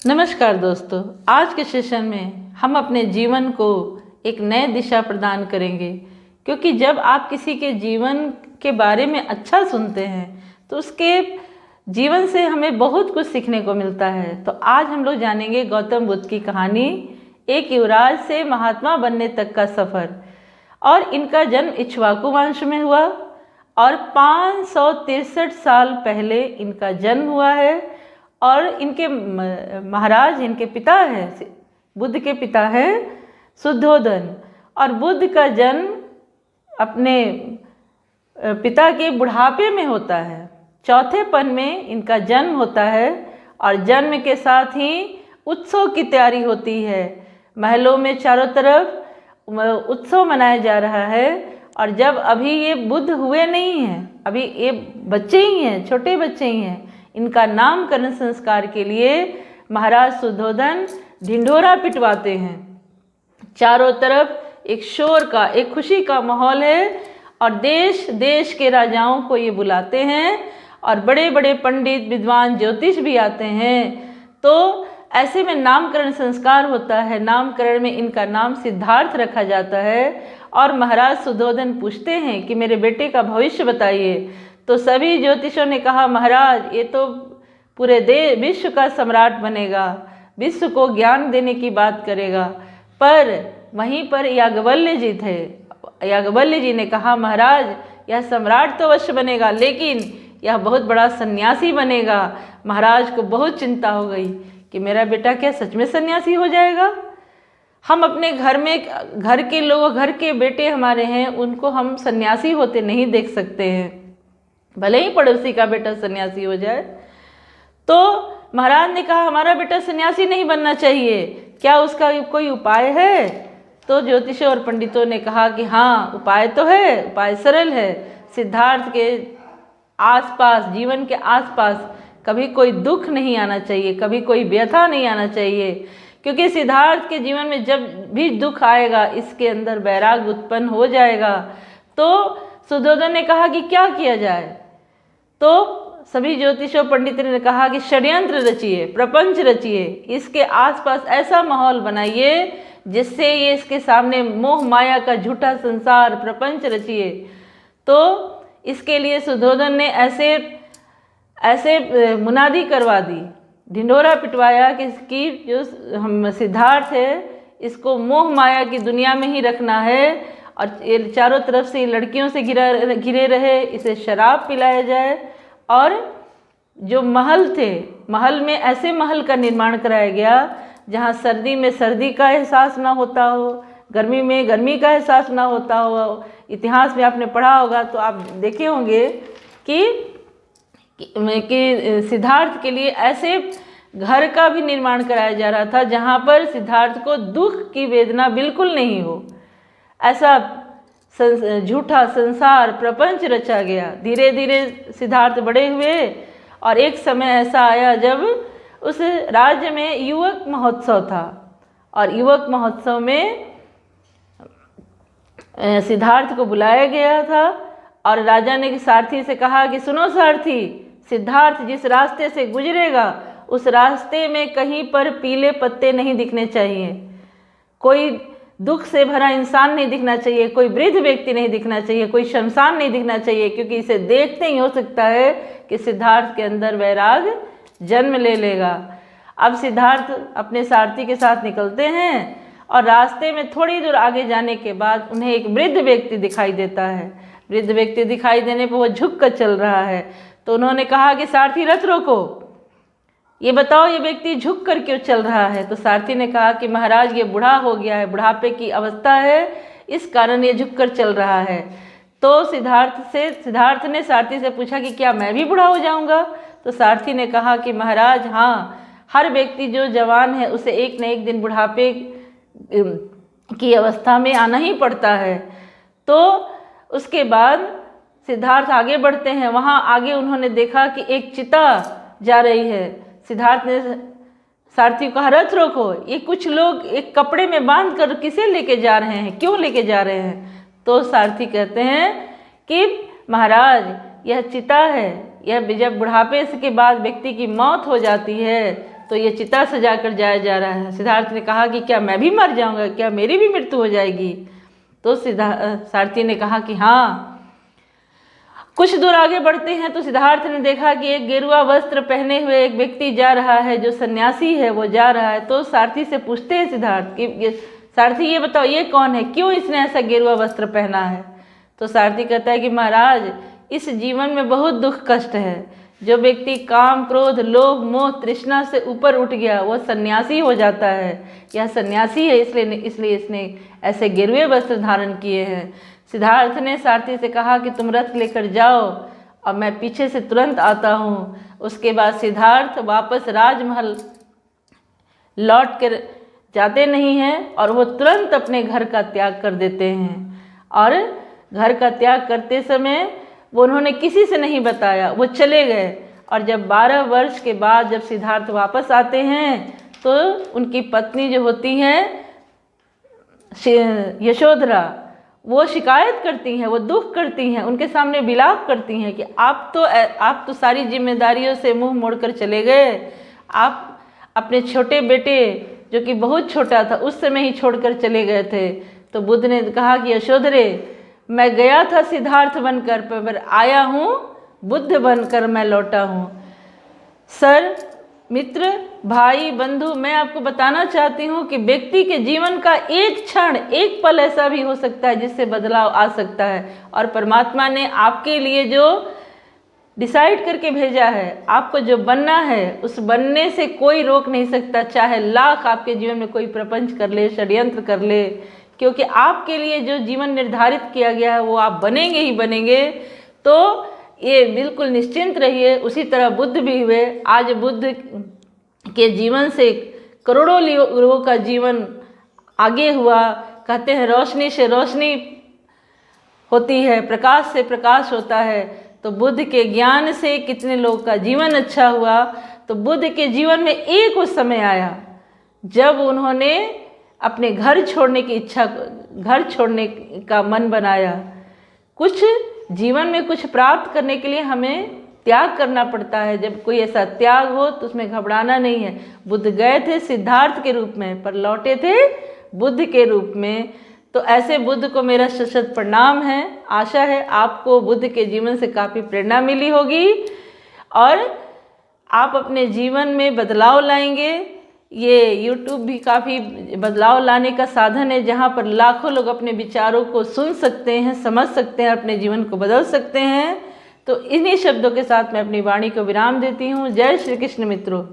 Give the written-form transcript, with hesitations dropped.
नमस्कार दोस्तों, आज के सेशन में हम अपने जीवन को एक नए दिशा प्रदान करेंगे। क्योंकि जब आप किसी के जीवन के बारे में अच्छा सुनते हैं तो उसके जीवन से हमें बहुत कुछ सीखने को मिलता है। तो आज हम लोग जानेंगे गौतम बुद्ध की कहानी, एक युवराज से महात्मा बनने तक का सफ़र। और इनका जन्म इक्ष्वाकु वंश में हुआ और 563 साल पहले इनका जन्म हुआ है। और इनके महाराज, इनके पिता हैं, बुद्ध के पिता हैं शुद्धोधन। और बुद्ध का जन्म अपने पिता के बुढ़ापे में होता है, चौथेपन में इनका जन्म होता है। और जन्म के साथ ही उत्सव की तैयारी होती है, महलों में चारों तरफ उत्सव मनाया जा रहा है। और जब अभी ये बुद्ध हुए नहीं हैं, अभी ये बच्चे ही हैं, छोटे बच्चे ही हैं, इनका नामकरण संस्कार के लिए महाराज शुद्धोधन ढिंढोरा पिटवाते हैं। चारों तरफ एक शोर का, एक खुशी का माहौल है। और देश देश के राजाओं को ये बुलाते हैं और बड़े बड़े पंडित, विद्वान, ज्योतिष भी आते हैं। तो ऐसे में नामकरण संस्कार होता है। नामकरण में इनका नाम सिद्धार्थ रखा जाता है। और महाराज शुद्धोधन पूछते हैं कि मेरे बेटे का भविष्य बताइए। तो सभी ज्योतिषों ने कहा, महाराज ये तो पूरे विश्व का सम्राट बनेगा, विश्व को ज्ञान देने की बात करेगा। पर वहीं पर याज्ञवल्क्य जी थे। याज्ञवल्क्य जी ने कहा, महाराज यह सम्राट तो अवश्य बनेगा, लेकिन यह बहुत बड़ा सन्यासी बनेगा। महाराज को बहुत चिंता हो गई कि मेरा बेटा क्या सच में सन्यासी हो जाएगा। हम अपने घर में, घर के लोग, घर के बेटे हमारे हैं, उनको हम सन्यासी होते नहीं देख सकते हैं, भले ही पड़ोसी का बेटा सन्यासी हो जाए। तो महाराज ने कहा, हमारा बेटा सन्यासी नहीं बनना चाहिए, क्या उसका कोई उपाय है? तो ज्योतिषों और पंडितों ने कहा कि हाँ, उपाय तो है, उपाय सरल है। सिद्धार्थ के आसपास, जीवन के आसपास कभी कोई दुख नहीं आना चाहिए, कभी कोई व्यथा नहीं आना चाहिए। क्योंकि सिद्धार्थ के जीवन में जब भी दुख आएगा, इसके अंदर वैराग्य उत्पन्न हो जाएगा। तो शुद्धोधन ने कहा कि क्या किया जाए? तो सभी ज्योतिषों पंडितों ने कहा कि षड्यंत्र रचिए, प्रपंच रचिए, इसके आसपास ऐसा माहौल बनाइए जिससे ये इसके सामने मोह माया का झूठा संसार, प्रपंच रचिए। तो इसके लिए शुद्धोधन ने ऐसे मुनादी करवा दी, ढिंढोरा पिटवाया कि इसकी जो हम सिद्धार्थ है, इसको मोह माया की दुनिया में ही रखना है। और ये चारों तरफ से लड़कियों से घिरे रहे, इसे शराब पिलाया जाए। और जो महल थे, महल में ऐसे महल का निर्माण कराया गया जहाँ सर्दी में सर्दी का एहसास ना होता हो, गर्मी में गर्मी का एहसास ना होता हो। इतिहास में आपने पढ़ा होगा तो आप देखे होंगे कि सिद्धार्थ के लिए ऐसे घर का भी निर्माण कराया जा रहा था जहाँ पर सिद्धार्थ को दुख की वेदना बिल्कुल नहीं हो। ऐसा झूठा संसार, प्रपंच रचा गया। धीरे धीरे सिद्धार्थ बड़े हुए और एक समय ऐसा आया जब उस राज्य में युवक महोत्सव था। और युवक महोत्सव में सिद्धार्थ को बुलाया गया था। और राजा ने सारथी से कहा कि सुनो सारथी, सिद्धार्थ जिस रास्ते से गुजरेगा उस रास्ते में कहीं पर पीले पत्ते नहीं दिखने चाहिए, कोई दुख से भरा इंसान नहीं दिखना चाहिए, कोई वृद्ध व्यक्ति नहीं दिखना चाहिए, कोई शमशान नहीं दिखना चाहिए। क्योंकि इसे देखते ही हो सकता है कि सिद्धार्थ के अंदर वैराग जन्म ले लेगा। अब सिद्धार्थ अपने सारथी के साथ निकलते हैं और रास्ते में थोड़ी दूर आगे जाने के बाद उन्हें एक वृद्ध व्यक्ति दिखाई देता है। वृद्ध व्यक्ति दिखाई देने पर वो झुक कर चल रहा है। तो उन्होंने कहा कि सारथी रथ रोको, ये बताओ ये व्यक्ति झुक कर क्यों चल रहा है? तो सारथी ने कहा कि महाराज ये बूढ़ा हो गया है, बुढ़ापे की अवस्था है, इस कारण ये झुक कर चल रहा है। तो सिद्धार्थ ने सारथी से पूछा कि क्या मैं भी बूढ़ा हो जाऊंगा? तो सारथी ने कहा कि महाराज हाँ, हर व्यक्ति जो जवान है उसे एक न एक दिन बुढ़ापे की अवस्था में आना ही पड़ता है। तो उसके बाद सिद्धार्थ आगे बढ़ते हैं। वहाँ आगे उन्होंने देखा कि एक चिता जा रही है। सिद्धार्थ ने सारथी को कहा, रथ रोको, ये कुछ लोग एक कपड़े में बांध कर किसे लेके जा रहे हैं, क्यों लेके जा रहे हैं? तो सारथी कहते हैं कि महाराज यह चिता है, यह जब बुढ़ापे के बाद व्यक्ति की मौत हो जाती है तो ये चिता सजाकर जाया जा रहा है। सिद्धार्थ ने कहा कि क्या मैं भी मर जाऊंगा, क्या मेरी भी मृत्यु हो जाएगी? तो सारथी ने कहा कि हाँ। कुछ दूर आगे बढ़ते हैं तो सिद्धार्थ ने देखा कि एक गेरुआ वस्त्र पहने हुए एक व्यक्ति जा रहा है, जो सन्यासी है वो जा रहा है। तो सारथी से पूछते हैं सिद्धार्थ कि सारथी ये बताओ ये कौन है, क्यों इसने ऐसा गेरुआ वस्त्र पहना है? तो सारथी कहता है कि महाराज, इस जीवन में बहुत दुख कष्ट है। जो व्यक्ति काम, क्रोध, लोभ, मोह, तृष्णा से ऊपर उठ गया वो सन्यासी हो जाता है। यह सन्यासी है, इसलिए इसने ऐसे गेरुए वस्त्र धारण किए हैं। सिद्धार्थ ने सारथी से कहा कि तुम रथ लेकर जाओ और मैं पीछे से तुरंत आता हूँ। उसके बाद सिद्धार्थ वापस राजमहल लौट कर जाते नहीं हैं और वो तुरंत अपने घर का त्याग कर देते हैं। और घर का त्याग करते समय वो उन्होंने किसी से नहीं बताया, वो चले गए। और जब 12 वर्ष के बाद जब सिद्धार्थ वापस आते हैं तो उनकी पत्नी जो होती हैं यशोधरा, वो शिकायत करती हैं, वो दुख करती हैं, उनके सामने विलाप करती हैं कि आप तो सारी जिम्मेदारियों से मुंह मोड़कर चले गए। आप अपने छोटे बेटे जो कि बहुत छोटा था उस समय ही छोड़कर चले गए थे। तो बुद्ध ने कहा कि यशोधरे, मैं गया था सिद्धार्थ बनकर, पर आया हूँ बुद्ध बनकर मैं लौटा हूँ। सर, मित्र, भाई, बंधु, मैं आपको बताना चाहती हूँ कि व्यक्ति के जीवन का एक क्षण, एक पल ऐसा भी हो सकता है जिससे बदलाव आ सकता है। और परमात्मा ने आपके लिए जो डिसाइड करके भेजा है, आपको जो बनना है, उस बनने से कोई रोक नहीं सकता। चाहे लाख आपके जीवन में कोई प्रपंच कर ले, षड्यंत्र कर ले, क्योंकि आपके लिए जो जीवन निर्धारित किया गया है वो आप बनेंगे ही बनेंगे। तो ये बिल्कुल निश्चिंत रहिए। उसी तरह बुद्ध भी हुए। आज बुद्ध के जीवन से करोड़ों लोगों का जीवन आगे हुआ। कहते हैं रोशनी से रोशनी होती है, प्रकाश से प्रकाश होता है। तो बुद्ध के ज्ञान से कितने लोगों का जीवन अच्छा हुआ। तो बुद्ध के जीवन में एक वो समय आया जब उन्होंने अपने घर छोड़ने की इच्छा, घर छोड़ने का मन बनाया। कुछ जीवन में कुछ प्राप्त करने के लिए हमें त्याग करना पड़ता है। जब कोई ऐसा त्याग हो तो उसमें घबराना नहीं है। बुद्ध गए थे सिद्धार्थ के रूप में, पर लौटे थे बुद्ध के रूप में। तो ऐसे बुद्ध को मेरा सशक्त प्रणाम है। आशा है आपको बुद्ध के जीवन से काफ़ी प्रेरणा मिली होगी और आप अपने जीवन में बदलाव लाएंगे। ये YouTube भी काफ़ी बदलाव लाने का साधन है, जहाँ पर लाखों लोग अपने विचारों को सुन सकते हैं, समझ सकते हैं, अपने जीवन को बदल सकते हैं। तो इन्हीं शब्दों के साथ मैं अपनी वाणी को विराम देती हूँ। जय श्री कृष्ण मित्रों।